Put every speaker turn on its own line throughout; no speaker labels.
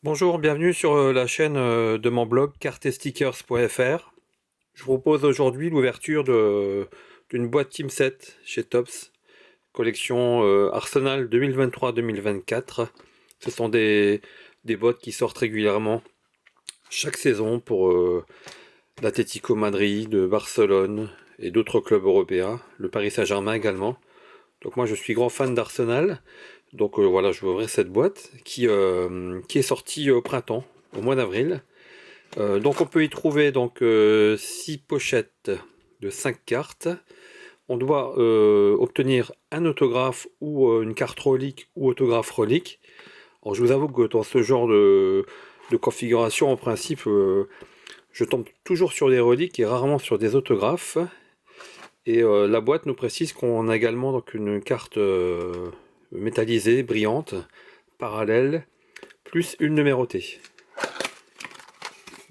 Bonjour, bienvenue sur la chaîne de mon blog cartestickers.fr. Je vous propose aujourd'hui l'ouverture d'une boîte Team 7 chez Tops, collection Arsenal 2023-2024. Ce sont des boîtes qui sortent régulièrement chaque saison pour l'Atlético Madrid, Barcelone et d'autres clubs européens, le Paris Saint-Germain également. Donc moi je suis grand fan d'Arsenal. Donc voilà, je vais ouvrir cette boîte qui est sortie au printemps, au mois d'avril. Donc on peut y trouver donc 6 pochettes de 5 cartes. On doit obtenir un autographe ou une carte relique ou autographe relique. Alors je vous avoue que dans ce genre de configuration, en principe, je tombe toujours sur des reliques et rarement sur des autographes. Et la boîte nous précise qu'on a également donc une carte métallisée, brillante, parallèle, plus une numérotée.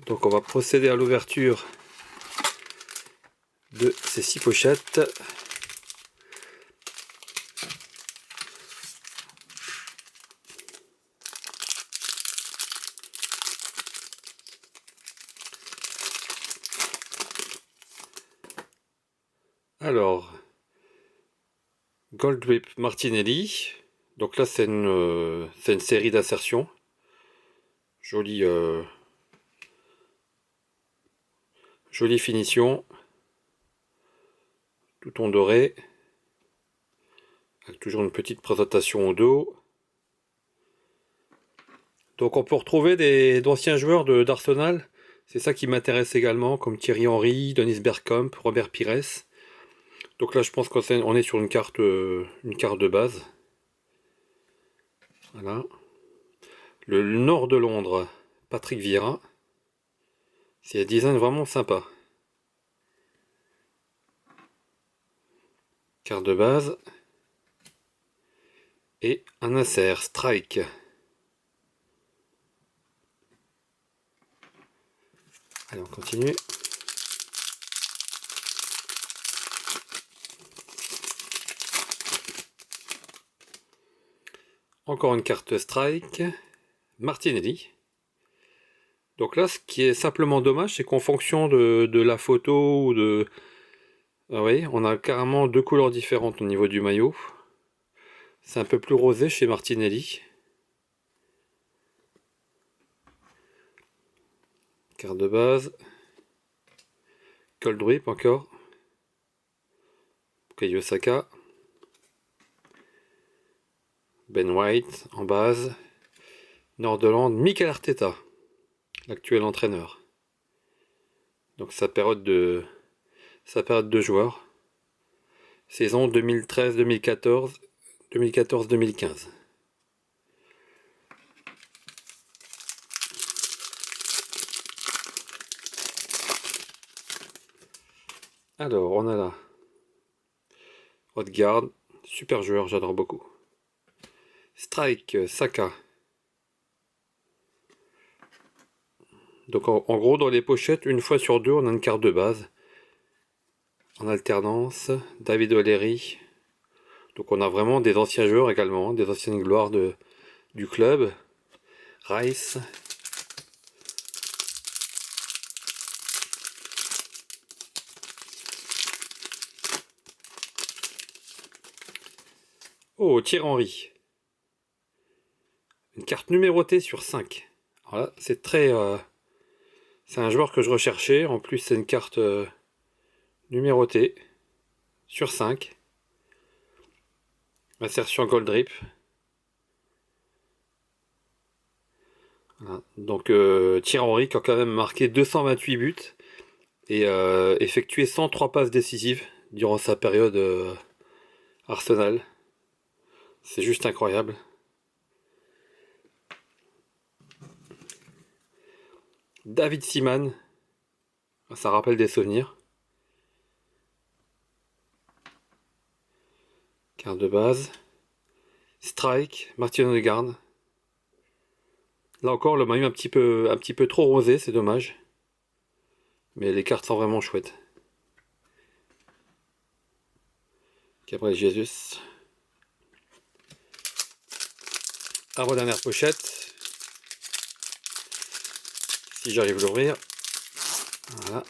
Donc on va procéder à l'ouverture de ces 6 pochettes. Alors, Goldrip Martinelli. Donc là c'est une série d'insertions. Jolie, jolie finition. Tout en doré. Avec toujours une petite présentation au dos. Donc on peut retrouver d'anciens joueurs d'Arsenal. C'est ça qui m'intéresse également, comme Thierry Henry, Dennis Bergkamp, Robert Pires. Donc là je pense qu'on est sur une carte de base. Voilà. Le nord de Londres, Patrick Vieira. C'est un design vraiment sympa. Carte de base. Et un insert, Strike. Allez, on continue. Encore une carte Strike. Martinelli. Donc là, ce qui est simplement dommage, c'est qu'en fonction de la photo ou de... Ah oui, on a carrément deux couleurs différentes au niveau du maillot. C'est un peu plus rosé chez Martinelli. Carte de base. Cold Whip encore. Bukayo Saka. Ben White en base. Nord-de-Land, Mikel Arteta, l'actuel entraîneur. Donc sa période de joueur. Saison 2013-2014, 2014-2015. Alors, on a là Odegaard, super joueur, j'adore beaucoup. Strike, Saka. Donc en gros, dans les pochettes, une fois sur deux, on a une carte de base. En alternance, David O'Leary. Donc on a vraiment des anciens joueurs également, des anciennes gloires du club. Rice. Oh, Thierry Henry. Une carte numérotée sur 5. Voilà, c'est très... c'est un joueur que je recherchais. En plus, c'est une carte numérotée sur 5. Insertion Gold Drip. Voilà. Donc Thierry Henry qui a quand même marqué 228 buts et effectué 103 passes décisives durant sa période Arsenal. C'est juste incroyable. David Seaman. Ça rappelle des souvenirs. Carte de base. Strike, Martin Odegaard. Là encore, le maillot un petit peu trop rosé, c'est dommage. Mais les cartes sont vraiment chouettes. Gabriel Jesus. Avant-dernière pochette. si j'arrive à l'ouvrir. Voilà.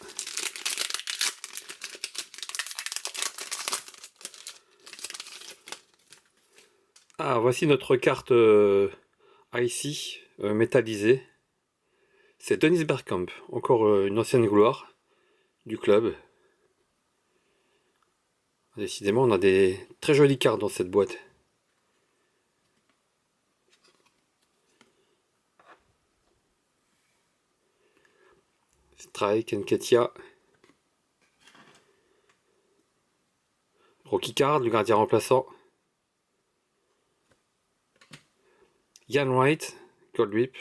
Ah, voici notre carte IC métallisée. C'est Dennis Bergkamp, encore une ancienne gloire du club. Décidément, on a des très jolies cartes dans cette boîte. Strike, Nketiah. Rocky Card, le gardien remplaçant. Ian Wright, Gold Whip.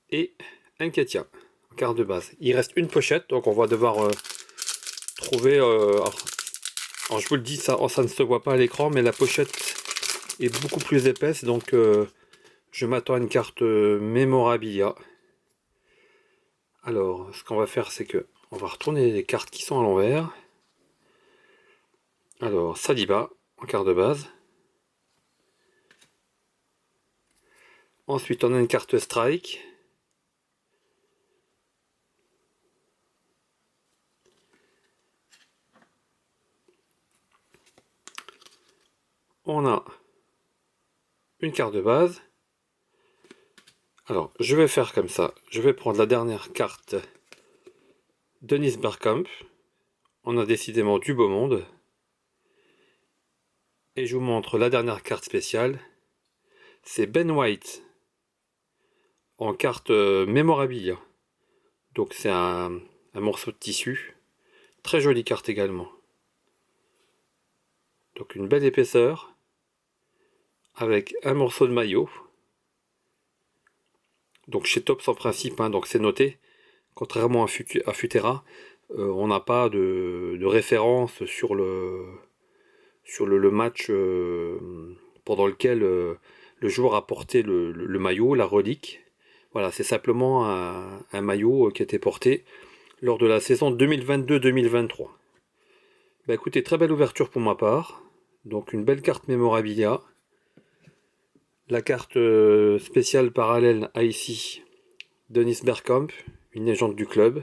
Et Nketiah, en carte de base. Il reste une pochette, donc on va devoir trouver... alors, je vous le dis, ça ne se voit pas à l'écran, mais la pochette est beaucoup plus épaisse, donc je m'attends à une carte Memorabilia. Alors, ce qu'on va faire, c'est que on va retourner les cartes qui sont à l'envers. Alors, Saliba, en carte de base. Ensuite, on a une carte Strike. On a une carte de base. Alors, je vais faire comme ça. Je vais prendre la dernière carte Dennis Bergkamp. On a décidément du beau monde. Et je vous montre la dernière carte spéciale. C'est Ben White en carte Memorabilia. Donc c'est un morceau de tissu. Très jolie carte également. Donc une belle épaisseur. Avec un morceau de maillot. Donc chez Topps en principe, hein, donc c'est noté. Contrairement à Futera, on n'a pas de référence sur le match pendant lequel le joueur a porté le maillot, la relique. Voilà, c'est simplement un maillot qui a été porté lors de la saison 2022-2023. Bah écoutez, très belle ouverture pour ma part. Donc une belle carte Memorabilia. La carte spéciale parallèle à ici, Dennis Bergkamp, une légende du club.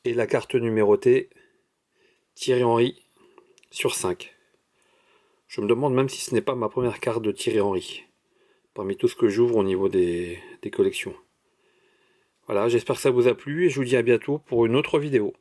Et la carte numérotée, Thierry Henry sur 5. Je me demande même si ce n'est pas ma première carte de Thierry Henry, parmi tout ce que j'ouvre au niveau des collections. Voilà, j'espère que ça vous a plu et je vous dis à bientôt pour une autre vidéo.